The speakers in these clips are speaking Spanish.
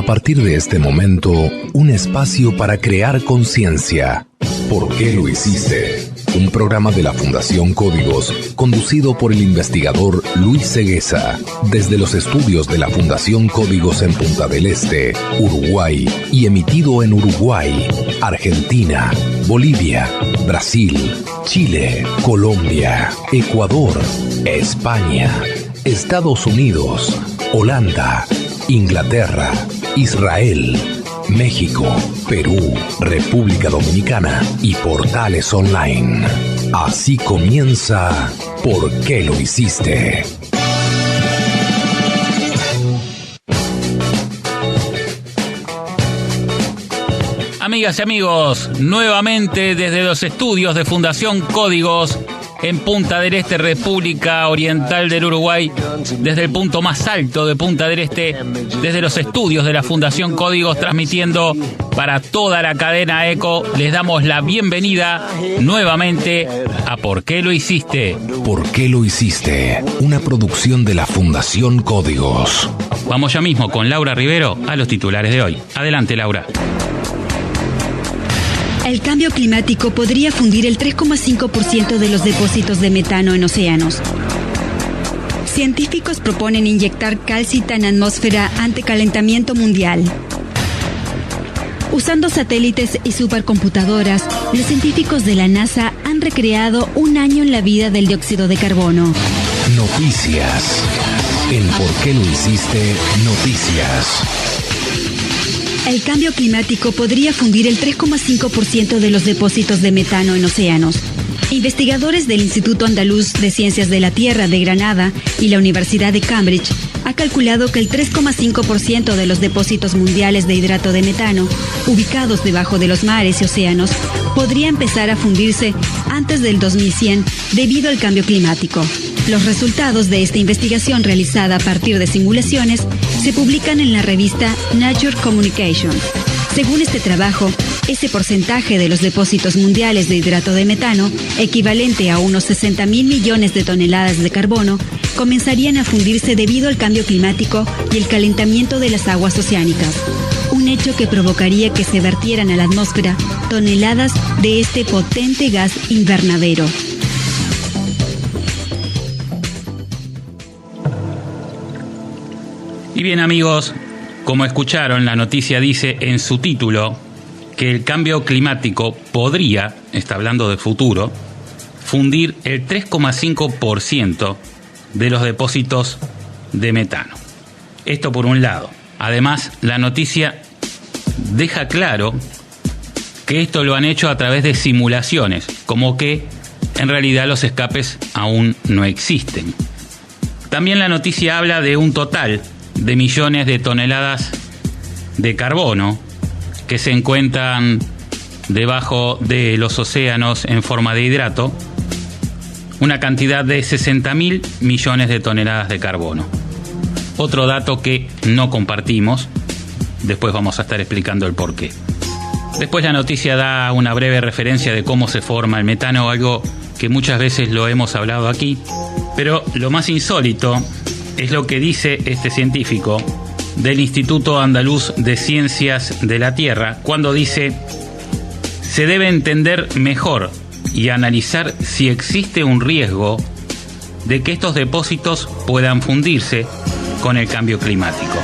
A partir de este momento, un espacio para crear conciencia. ¿Por qué lo hiciste? Un programa de la Fundación Códigos, conducido por el investigador Luis Cegueza, desde los estudios de la Fundación Códigos en Punta del Este, Uruguay, y emitido en Uruguay, Argentina, Bolivia, Brasil, Chile, Colombia, Ecuador, España, Estados Unidos, Holanda, Inglaterra, Israel, México, Perú, República Dominicana y portales online. Así comienza ¿Por qué lo hiciste? Amigas y amigos, nuevamente desde los estudios de Fundación Códigos en Punta del Este, República Oriental del Uruguay, desde el punto más alto de Punta del Este, desde los estudios de la Fundación Códigos, transmitiendo para toda la cadena ECO, les damos la bienvenida nuevamente a ¿Por qué lo hiciste? ¿Por qué lo hiciste? Una producción de la Fundación Códigos. Vamos ya mismo con Laura Rivero a los titulares de hoy. Adelante, Laura. El cambio climático podría fundir el 3,5% de los depósitos de metano en océanos. Científicos proponen inyectar calcita en atmósfera ante calentamiento mundial. Usando satélites y supercomputadoras, los científicos de la NASA han recreado un año en la vida del dióxido de carbono. Noticias. En ¿Por qué lo hiciste? Noticias. El cambio climático podría fundir el 3,5% de los depósitos de metano en océanos. Investigadores del Instituto Andaluz de Ciencias de la Tierra de Granada y la Universidad de Cambridge ha calculado que el 3,5% de los depósitos mundiales de hidrato de metano, ubicados debajo de los mares y océanos, podría empezar a fundirse antes del 2100 debido al cambio climático. Los resultados de esta investigación realizada a partir de simulaciones se publican en la revista Nature Communications. Según este trabajo, ese porcentaje de los depósitos mundiales de hidrato de metano, equivalente a unos 60.000 millones de toneladas de carbono, comenzarían a fundirse debido al cambio climático y el calentamiento de las aguas oceánicas. Un hecho que provocaría que se vertieran a la atmósfera toneladas de este potente gas invernadero. Y bien, amigos, como escucharon, la noticia dice en su título que el cambio climático podría, está hablando de futuro, fundir el 3,5% de los depósitos de metano. Esto por un lado. Además, la noticia deja claro que esto lo han hecho a través de simulaciones, como que en realidad los escapes aún no existen. También la noticia habla de un total de millones de toneladas de carbono que se encuentran debajo de los océanos en forma de hidrato, una cantidad de 60.000 millones de toneladas de carbono. Otro dato que no compartimos, después vamos a estar explicando el porqué. Después la noticia da una breve referencia de cómo se forma el metano, algo que muchas veces lo hemos hablado aquí, pero lo más insólito es lo que dice este científico del Instituto Andaluz de Ciencias de la Tierra cuando dice: se debe entender mejor y analizar si existe un riesgo de que estos depósitos puedan fundirse con el cambio climático,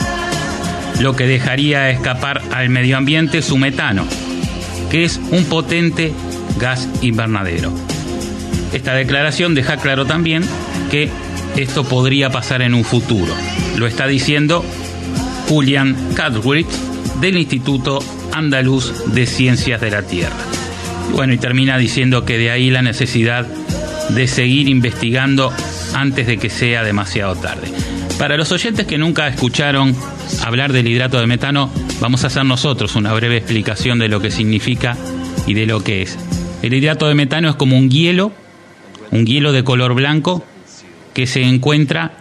lo que dejaría escapar al medio ambiente su metano, que es un potente gas invernadero. Esta declaración deja claro también que esto podría pasar en un futuro. Lo está diciendo Julian Cadwright del Instituto Andaluz de Ciencias de la Tierra. Bueno, y termina diciendo que de ahí la necesidad de seguir investigando antes de que sea demasiado tarde. Para los oyentes que nunca escucharon hablar del hidrato de metano, vamos a hacer nosotros una breve explicación de lo que significa y de lo que es. El hidrato de metano es como un hielo de color blanco que se encuentra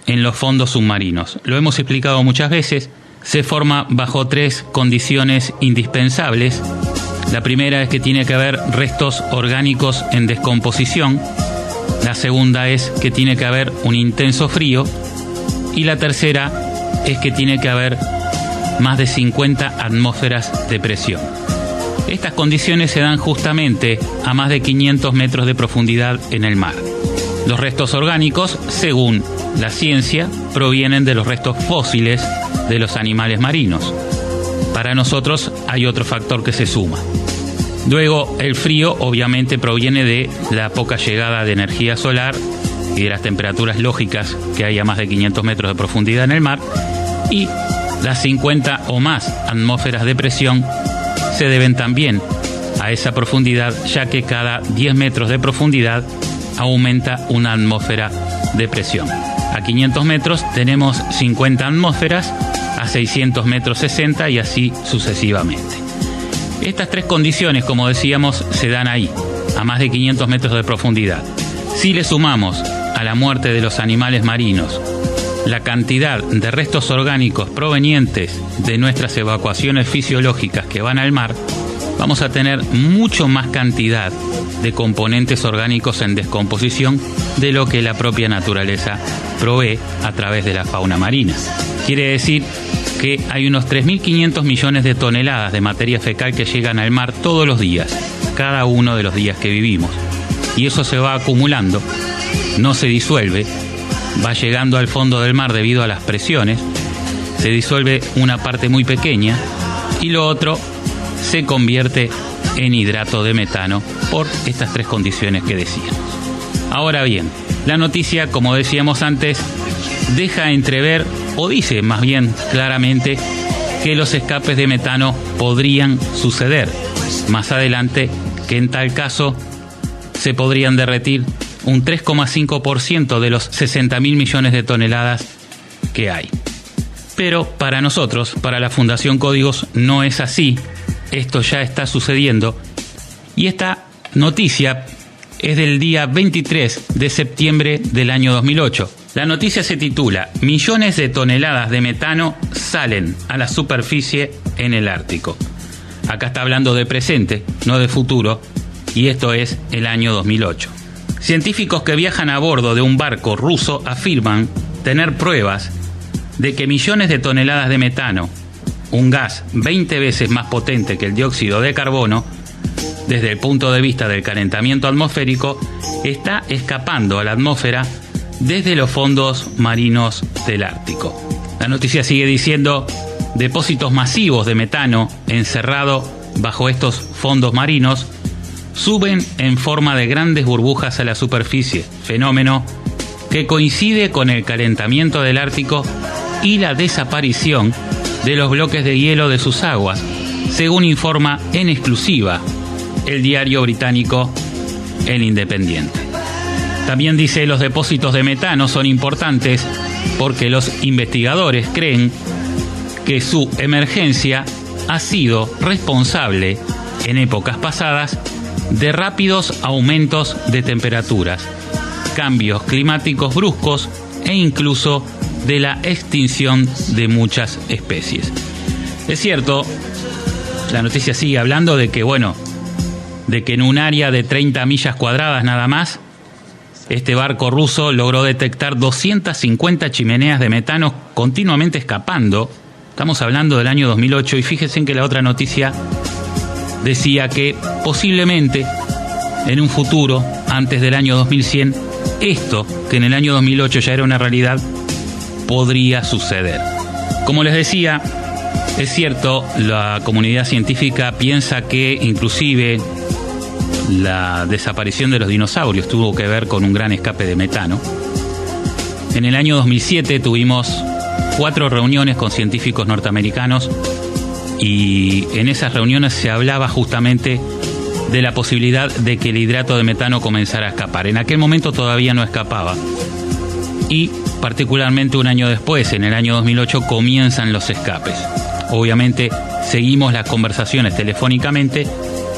en los fondos submarinos. Lo hemos explicado muchas veces. Se forma bajo 3 condiciones indispensables. La primera es que tiene que haber restos orgánicos en descomposición. La segunda es que tiene que haber un intenso frío. Y la tercera es que tiene que haber más de 50 atmósferas de presión. Estas condiciones se dan justamente a más de 500 metros de profundidad en el mar. Los restos orgánicos, según la ciencia, provienen de los restos fósiles de los animales marinos. Para nosotros hay otro factor que se suma. Luego, el frío obviamente proviene de la poca llegada de energía solar y de las temperaturas lógicas que hay a más de 500 metros de profundidad en el mar, y las 50 o más atmósferas de presión se deben también a esa profundidad, ya que cada 10 metros de profundidad aumenta una atmósfera de presión. A 500 metros tenemos 50 atmósferas, a 600 metros 60 y así sucesivamente. Estas tres condiciones, como decíamos, se dan ahí, a más de 500 metros de profundidad. Si le sumamos a la muerte de los animales marinos la cantidad de restos orgánicos provenientes de nuestras evacuaciones fisiológicas que van al mar, vamos a tener mucho más cantidad de componentes orgánicos en descomposición de lo que la propia naturaleza provee a través de la fauna marina. Quiere decir que hay unos 3.500 millones de toneladas de materia fecal que llegan al mar todos los días, cada uno de los días que vivimos. Y eso se va acumulando, no se disuelve, va llegando al fondo del mar debido a las presiones, se disuelve una parte muy pequeña y lo otro se convierte en hidrato de metano por estas tres condiciones que decíamos. Ahora bien, la noticia, como decíamos antes, deja entrever, o dice más bien claramente, que los escapes de metano podrían suceder más adelante, que en tal caso se podrían derretir un 3,5% de los 60.000 millones de toneladas que hay. Pero para nosotros, para la Fundación Códigos, no es así. Esto ya está sucediendo y esta noticia es del día 23 de septiembre del año 2008. La noticia se titula: millones de toneladas de metano salen a la superficie en el Ártico. Acá está hablando de presente, no de futuro, y esto es el año 2008. Científicos que viajan a bordo de un barco ruso afirman tener pruebas de que millones de toneladas de metano, un gas 20 veces más potente que el dióxido de carbono, desde el punto de vista del calentamiento atmosférico, está escapando a la atmósfera desde los fondos marinos del Ártico. La noticia sigue diciendo: depósitos masivos de metano encerrado bajo estos fondos marinos suben en forma de grandes burbujas a la superficie, fenómeno que coincide con el calentamiento del Ártico y la desaparición de los bloques de hielo de sus aguas, según informa en exclusiva el diario británico El Independiente. También dice: los depósitos de metano son importantes porque los investigadores creen que su emergencia ha sido responsable en épocas pasadas de rápidos aumentos de temperaturas, cambios climáticos bruscos e incluso de la extinción de muchas especies. Es cierto, la noticia sigue hablando de que, de que en un área de 30 millas cuadradas nada más, este barco ruso logró detectar 250 chimeneas de metano continuamente escapando. Estamos hablando del año 2008 y fíjense en que la otra noticia decía que posiblemente en un futuro, antes del año 2100, esto, que en el año 2008 ya era una realidad, podría suceder. Como les decía, es cierto, la comunidad científica piensa que inclusive la desaparición de los dinosaurios tuvo que ver con un gran escape de metano. En el año 2007 tuvimos 4 reuniones con científicos norteamericanos y en esas reuniones se hablaba justamente de la posibilidad de que el hidrato de metano comenzara a escapar. En aquel momento todavía no escapaba y particularmente un año después, en el año 2008, comienzan los escapes. Obviamente seguimos las conversaciones telefónicamente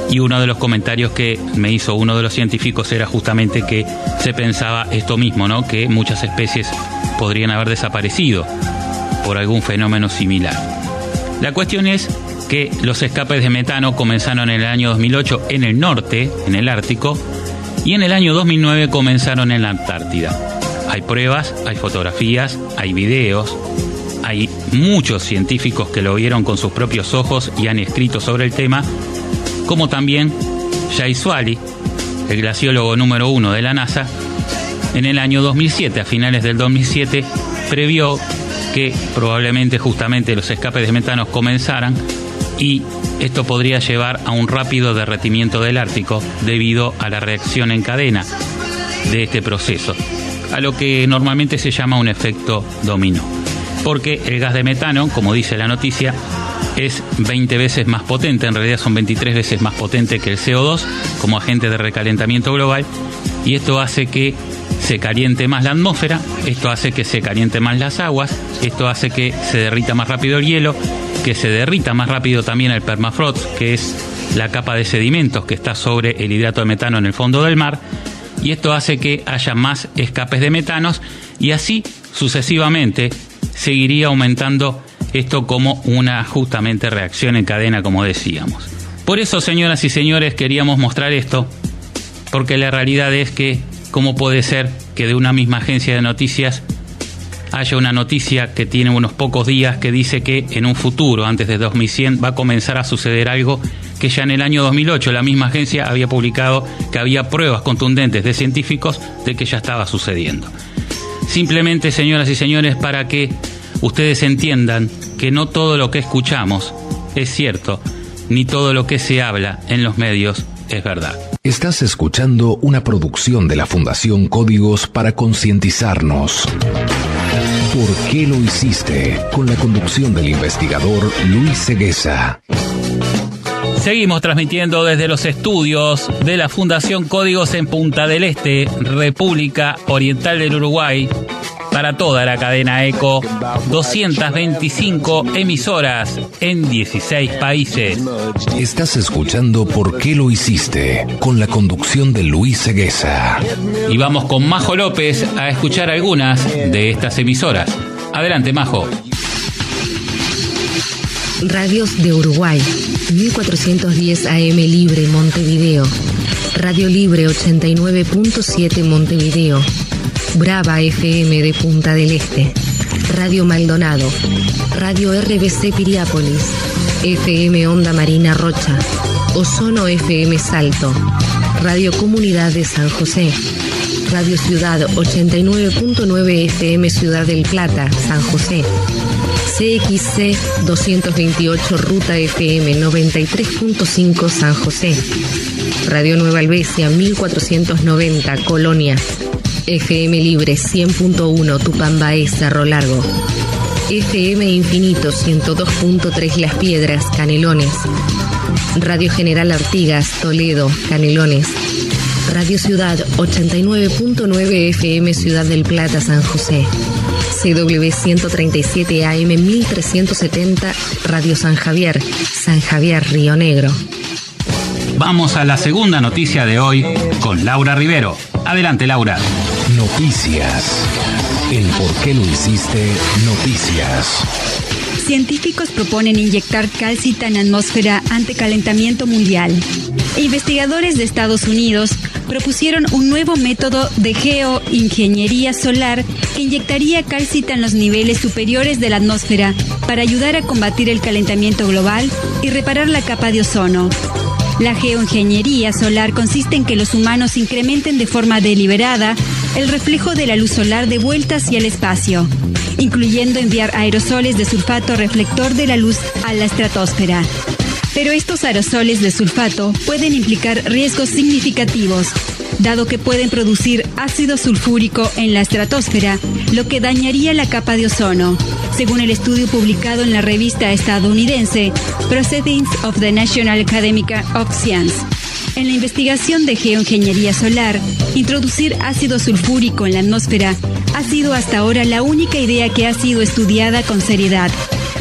y uno de los comentarios que me hizo uno de los científicos era justamente que se pensaba esto mismo, ¿no? Que muchas especies podrían haber desaparecido por algún fenómeno similar. La cuestión es que los escapes de metano comenzaron en el año 2008 en el norte, en el Ártico, y en el año 2009 comenzaron en la Antártida. Hay pruebas, hay fotografías, hay videos, hay muchos científicos que lo vieron con sus propios ojos y han escrito sobre el tema, como también Jay Swally, el glaciólogo número 1 de la NASA, en el año 2007, a finales del 2007, previó que probablemente justamente los escapes de metano comenzaran y esto podría llevar a un rápido derretimiento del Ártico debido a la reacción en cadena de este proceso, a lo que normalmente se llama un efecto dominó. Porque el gas de metano, como dice la noticia, es 20 veces más potente, en realidad son 23 veces más potente que el CO2 como agente de recalentamiento global, y esto hace que se caliente más la atmósfera, esto hace que se calienten más las aguas, esto hace que se derrita más rápido el hielo, que se derrita más rápido también el permafrost, que es la capa de sedimentos que está sobre el hidrato de metano en el fondo del mar, y esto hace que haya más escapes de metanos y así sucesivamente seguiría aumentando esto como una justamente reacción en cadena, como decíamos. Por eso, señoras y señores, queríamos mostrar esto, porque la realidad es que ¿cómo puede ser que de una misma agencia de noticias haya una noticia que tiene unos pocos días que dice que en un futuro, antes de 2100, va a comenzar a suceder algo que ya en el año 2008 la misma agencia había publicado que había pruebas contundentes de científicos de que ya estaba sucediendo? Simplemente, señoras y señores, para que ustedes entiendan que no todo lo que escuchamos es cierto, ni todo lo que se habla en los medios es verdad. Estás escuchando una producción de la Fundación Códigos para concientizarnos. ¿Por qué lo hiciste? Con la conducción del investigador Luis Ceguesa. Seguimos transmitiendo desde los estudios de la Fundación Códigos en Punta del Este, República Oriental del Uruguay, para toda la cadena ECO, 225 emisoras en 16 países. Estás escuchando ¿Por qué lo hiciste? Con la conducción de Luis Ceguesa. Y vamos con Majo López a escuchar algunas de estas emisoras. Adelante, Majo. Radios de Uruguay, 1410 AM Libre Montevideo, Radio Libre 89.7 Montevideo, Brava FM de Punta del Este, Radio Maldonado, Radio RBC Piriápolis, FM Onda Marina Rocha, Ozono FM Salto, Radio Comunidad de San José, Radio Ciudad 89.9 FM Ciudad del Plata, San José, CXC 228 Ruta FM 93.5 San José, Radio Nueva Albesia 1490 Colonia, FM Libre 100.1 Tupambaé Cerro Largo, FM Infinito 102.3 Las Piedras Canelones, Radio General Artigas Toledo Canelones, Radio Ciudad 89.9 FM Ciudad del Plata San José, CW 137 AM 1370 Radio San Javier Río Negro. Vamos a la segunda noticia de hoy con Laura Rivero. Adelante, Laura. Noticias. El por qué lo hiciste, noticias. Científicos proponen inyectar calcita en atmósfera ante calentamiento mundial. Investigadores de Estados Unidos propusieron un nuevo método de geoingeniería solar que inyectaría calcita en los niveles superiores de la atmósfera para ayudar a combatir el calentamiento global y reparar la capa de ozono. La geoingeniería solar consiste en que los humanos incrementen de forma deliberada el reflejo de la luz solar de vuelta hacia el espacio, incluyendo enviar aerosoles de sulfato reflector de la luz a la estratosfera. Pero estos aerosoles de sulfato pueden implicar riesgos significativos, dado que pueden producir ácido sulfúrico en la estratosfera, lo que dañaría la capa de ozono, según el estudio publicado en la revista estadounidense Proceedings of the National Academy of Sciences. En la investigación de geoingeniería solar, introducir ácido sulfúrico en la atmósfera ha sido hasta ahora la única idea que ha sido estudiada con seriedad,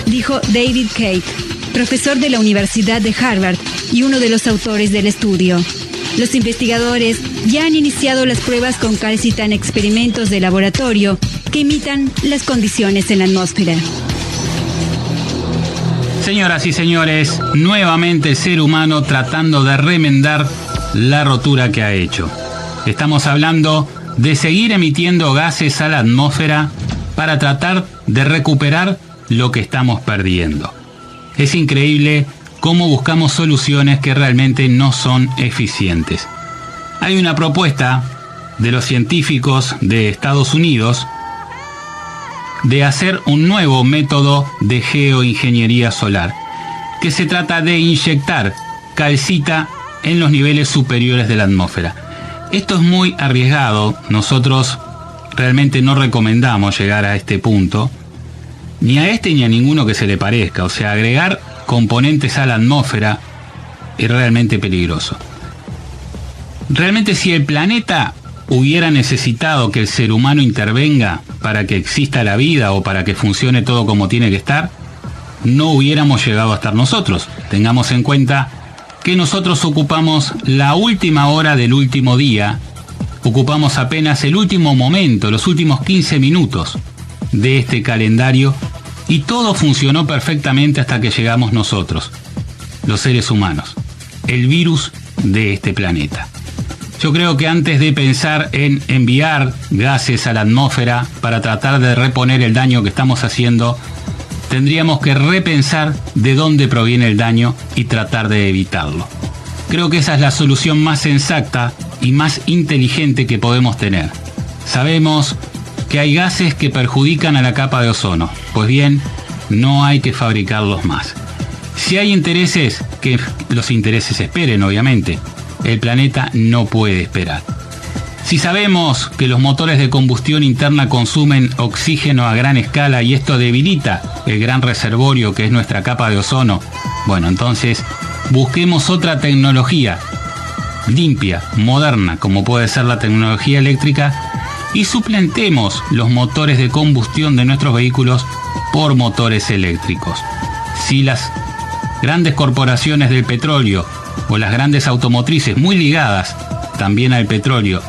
dijo David Cate, profesor de la Universidad de Harvard y uno de los autores del estudio. Los investigadores ya han iniciado las pruebas con calcita en experimentos de laboratorio que imitan las condiciones en la atmósfera. Señoras y señores, nuevamente el ser humano tratando de remendar la rotura que ha hecho. Estamos hablando de seguir emitiendo gases a la atmósfera para tratar de recuperar lo que estamos perdiendo. Es increíble cómo buscamos soluciones que realmente no son eficientes. Hay una propuesta de los científicos de Estados Unidos de hacer un nuevo método de geoingeniería solar, que se trata de inyectar calcita en los niveles superiores de la atmósfera. Esto es muy arriesgado, nosotros realmente no recomendamos llegar a este punto, ni a este ni a ninguno que se le parezca. O sea, agregar componentes a la atmósfera es realmente peligroso. Realmente, si el planeta hubiera necesitado que el ser humano intervenga para que exista la vida o para que funcione todo como tiene que estar, no hubiéramos llegado a estar nosotros. Tengamos en cuenta que nosotros ocupamos la última hora del último día, ocupamos apenas el último momento, los últimos 15 minutos de este calendario, y todo funcionó perfectamente hasta que llegamos nosotros, los seres humanos, el virus de este planeta. Yo creo que antes de pensar en enviar gases a la atmósfera para tratar de reponer el daño que estamos haciendo, tendríamos que repensar de dónde proviene el daño y tratar de evitarlo. Creo que esa es la solución más sensata y más inteligente que podemos tener. Sabemos que hay gases que perjudican a la capa de ozono. Pues bien, no hay que fabricarlos más. Si hay intereses, que los intereses esperen, obviamente. El planeta no puede esperar. Si sabemos que los motores de combustión interna consumen oxígeno a gran escala y esto debilita el gran reservorio que es nuestra capa de ozono, bueno, entonces busquemos otra tecnología limpia, moderna, como puede ser la tecnología eléctrica, y suplantemos los motores de combustión de nuestros vehículos por motores eléctricos. Si las grandes corporaciones del petróleo o las grandes automotrices muy ligadas también al petróleo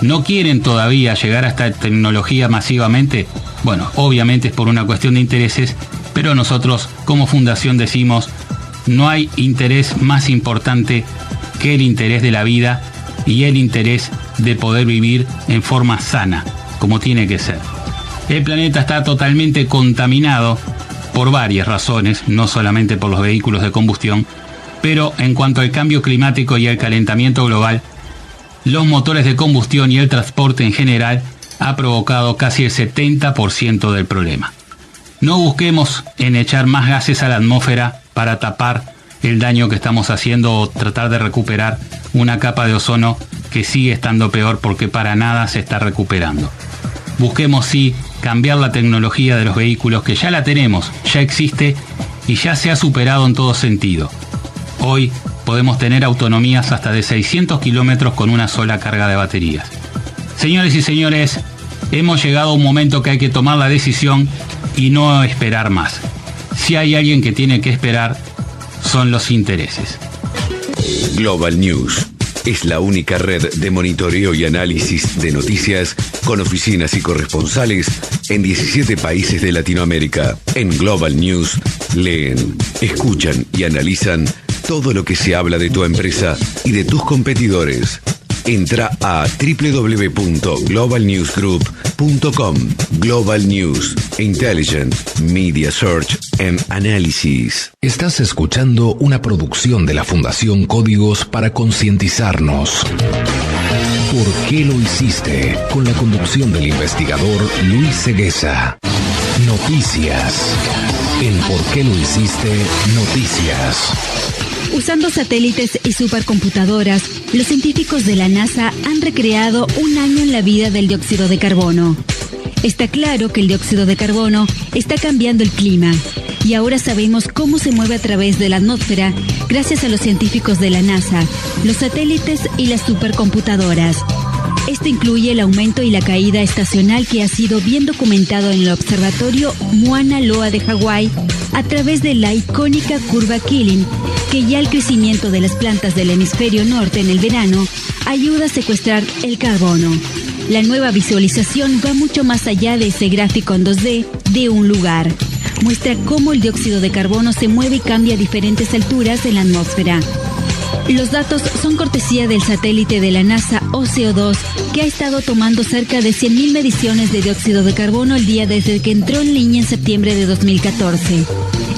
no quieren todavía llegar a esta tecnología masivamente, bueno, obviamente es por una cuestión de intereses, pero nosotros como fundación decimos, no hay interés más importante que el interés de la vida y el interés de poder vivir en forma sana, como tiene que ser. El planeta está totalmente contaminado por varias razones, no solamente por los vehículos de combustión, pero en cuanto al cambio climático y al calentamiento global, los motores de combustión y el transporte en general ha provocado casi el 70% del problema. No busquemos en echar más gases a la atmósfera para tapar el daño que estamos haciendo o tratar de recuperar una capa de ozono que sigue estando peor porque para nada se está recuperando. Busquemos sí cambiar la tecnología de los vehículos, que ya la tenemos, ya existe y ya se ha superado en todo sentido. Hoy podemos tener autonomías hasta de 600 kilómetros con una sola carga de baterías. Señores y señores, hemos llegado a un momento que hay que tomar la decisión y no esperar más. Si hay alguien que tiene que esperar, son los intereses. Global News es la única red de monitoreo y análisis de noticias con oficinas y corresponsales en 17 países de Latinoamérica. En Global News leen, escuchan y analizan todo lo que se habla de tu empresa y de tus competidores. Entra a www.globalnewsgroup.com. Global News, Intelligent Media Search and Analysis. Estás escuchando una producción de la Fundación Códigos para concientizarnos. ¿Por qué lo hiciste? Con la conducción del investigador Luis Ceguesa. Noticias. En ¿Por qué lo hiciste? Noticias. Usando satélites y supercomputadoras, los científicos de la NASA han recreado un año en la vida del dióxido de carbono. Está claro que el dióxido de carbono está cambiando el clima, y ahora sabemos cómo se mueve a través de la atmósfera gracias a los científicos de la NASA, los satélites y las supercomputadoras. Esto incluye el aumento y la caída estacional que ha sido bien documentado en el observatorio Mauna Loa de Hawái a través de la icónica curva Killing, que ya el crecimiento de las plantas del hemisferio norte en el verano ayuda a secuestrar el carbono. La nueva visualización va mucho más allá de ese gráfico en 2D de un lugar. Muestra cómo el dióxido de carbono se mueve y cambia a diferentes alturas en la atmósfera. Los datos son cortesía del satélite de la NASA OCO2, que ha estado tomando cerca de 100.000 mediciones de dióxido de carbono al día desde que entró en línea en septiembre de 2014.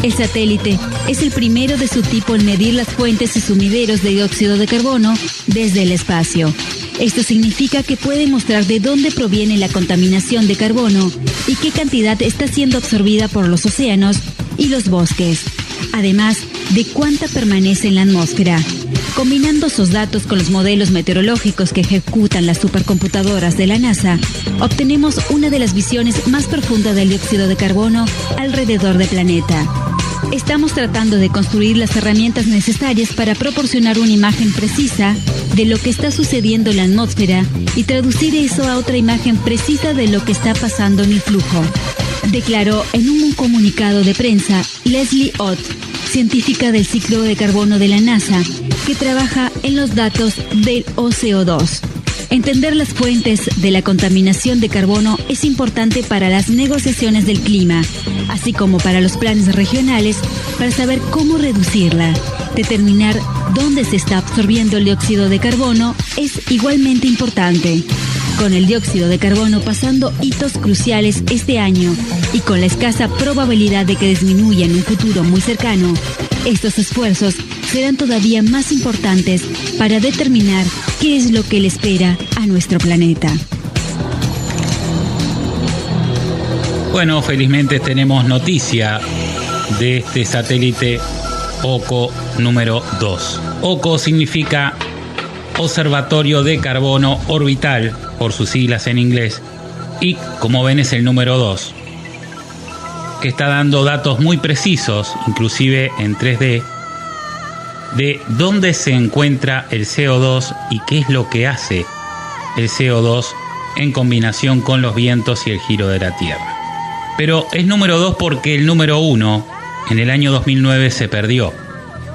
El satélite es el primero de su tipo en medir las fuentes y sumideros de dióxido de carbono desde el espacio. Esto significa que puede mostrar de dónde proviene la contaminación de carbono y qué cantidad está siendo absorbida por los océanos y los bosques, además de cuánta permanece en la atmósfera. Combinando esos datos con los modelos meteorológicos que ejecutan las supercomputadoras de la NASA, obtenemos una de las visiones más profundas del dióxido de carbono alrededor del planeta. Estamos tratando de construir las herramientas necesarias para proporcionar una imagen precisa de lo que está sucediendo en la atmósfera y traducir eso a otra imagen precisa de lo que está pasando en el flujo, declaró en un comunicado de prensa Leslie Ott, científica del ciclo de carbono de la NASA, que trabaja en los datos del OCO2. Entender las fuentes de la contaminación de carbono es importante para las negociaciones del clima, así como para los planes regionales para saber cómo reducirla. Determinar dónde se está absorbiendo el dióxido de carbono es igualmente importante. Con el dióxido de carbono pasando hitos cruciales este año y con la escasa probabilidad de que disminuya en un futuro muy cercano, estos esfuerzos serán todavía más importantes para determinar qué es lo que le espera a nuestro planeta. Bueno, felizmente tenemos noticia de este satélite OCO número 2. OCO significa Observatorio de Carbono Orbital, por sus siglas en inglés, y como ven es el número 2, que está dando datos muy precisos, inclusive en 3D, de dónde se encuentra el CO2 y qué es lo que hace el CO2 en combinación con los vientos y el giro de la Tierra. Pero es número 2 porque el número 1 en el año 2009 se perdió.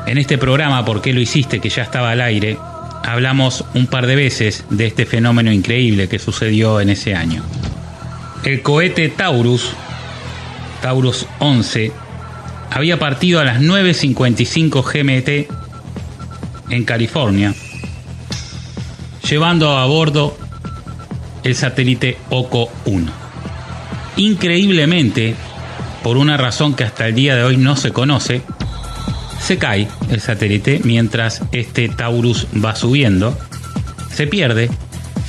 En este programa ¿Por qué lo hiciste?, que ya estaba al aire, hablamos un par de veces de este fenómeno increíble que sucedió en ese año. El cohete Taurus 11 había partido a las 9:55 GMT en California, llevando a bordo el satélite OCO 1. Increíblemente, por una razón que hasta el día de hoy no se conoce, se cae el satélite mientras este Taurus va subiendo, se pierde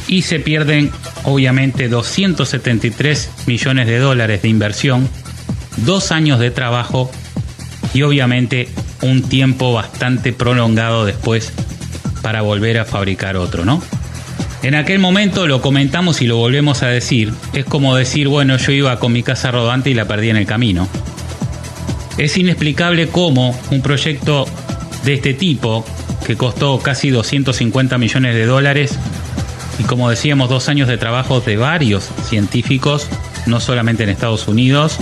y se pierden obviamente $273 millones de inversión, 2 años de trabajo y obviamente un tiempo bastante prolongado después para volver a fabricar otro, ¿no? En aquel momento lo comentamos y lo volvemos a decir, es como decir, bueno, yo iba con mi casa rodante y la perdí en el camino. Es inexplicable cómo un proyecto de este tipo, que costó casi $250 millones, y como decíamos, 2 años de trabajo de varios científicos, no solamente en Estados Unidos,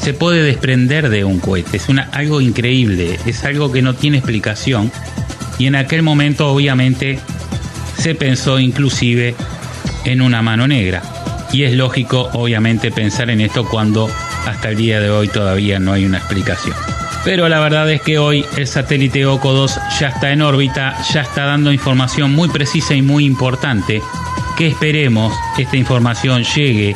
se puede desprender de un cohete. Es algo increíble, es algo que no tiene explicación, y en aquel momento obviamente se pensó inclusive en una mano negra, y es lógico obviamente pensar en esto cuando hasta el día de hoy todavía no hay una explicación. Pero la verdad es que hoy el satélite OCO 2 ya está en órbita, ya está dando información muy precisa y muy importante, que esperemos esta información llegue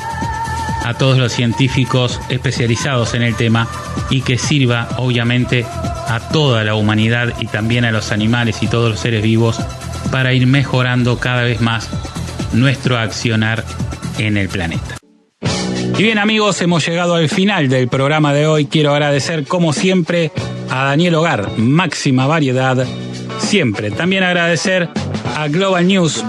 a todos los científicos especializados en el tema y que sirva obviamente a toda la humanidad y también a los animales y todos los seres vivos para ir mejorando cada vez más nuestro accionar en el planeta. Y bien amigos, hemos llegado al final del programa de hoy. Quiero agradecer como siempre a Daniel Hogar, máxima variedad siempre. También agradecer a Global News.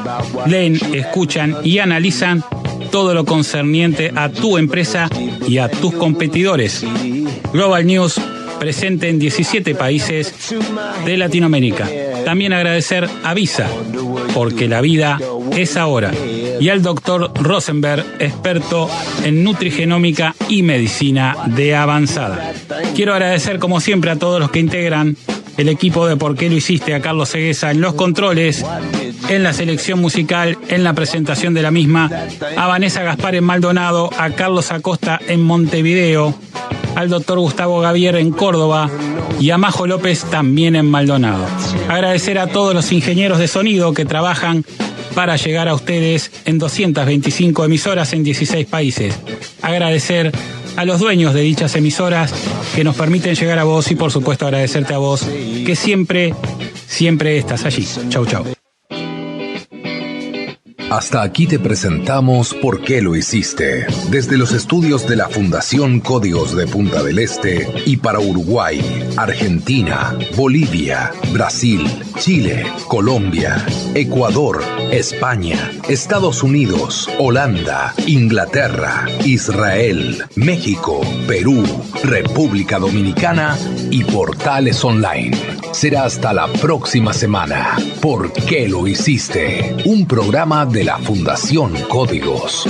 Leen, escuchan y analizan todo lo concerniente a tu empresa y a tus competidores. Global News, presente en 17 países de Latinoamérica. También agradecer a Visa, porque la vida es ahora. Y al doctor Rosenberg, experto en nutrigenómica y medicina de avanzada. Quiero agradecer como siempre a todos los que integran el equipo de ¿Por qué lo hiciste?, a Carlos Ceguesa en los controles, en la selección musical, en la presentación de la misma, a Vanessa Gaspar en Maldonado, a Carlos Acosta en Montevideo, al doctor Gustavo Gavier en Córdoba y a Majo López también en Maldonado. Agradecer a todos los ingenieros de sonido que trabajan para llegar a ustedes en 225 emisoras en 16 países. Agradecer a los dueños de dichas emisoras que nos permiten llegar a vos y por supuesto agradecerte a vos que siempre estás allí. Chau, chau. Hasta aquí te presentamos ¿Por qué lo hiciste? Desde los estudios de la Fundación Códigos de Punta del Este y para Uruguay, Argentina, Bolivia, Brasil, Chile, Colombia, Ecuador, España, Estados Unidos, Holanda, Inglaterra, Israel, México, Perú, República Dominicana y Portales Online. Será hasta la próxima semana. ¿Por qué lo hiciste? Un programa de la Fundación Códigos.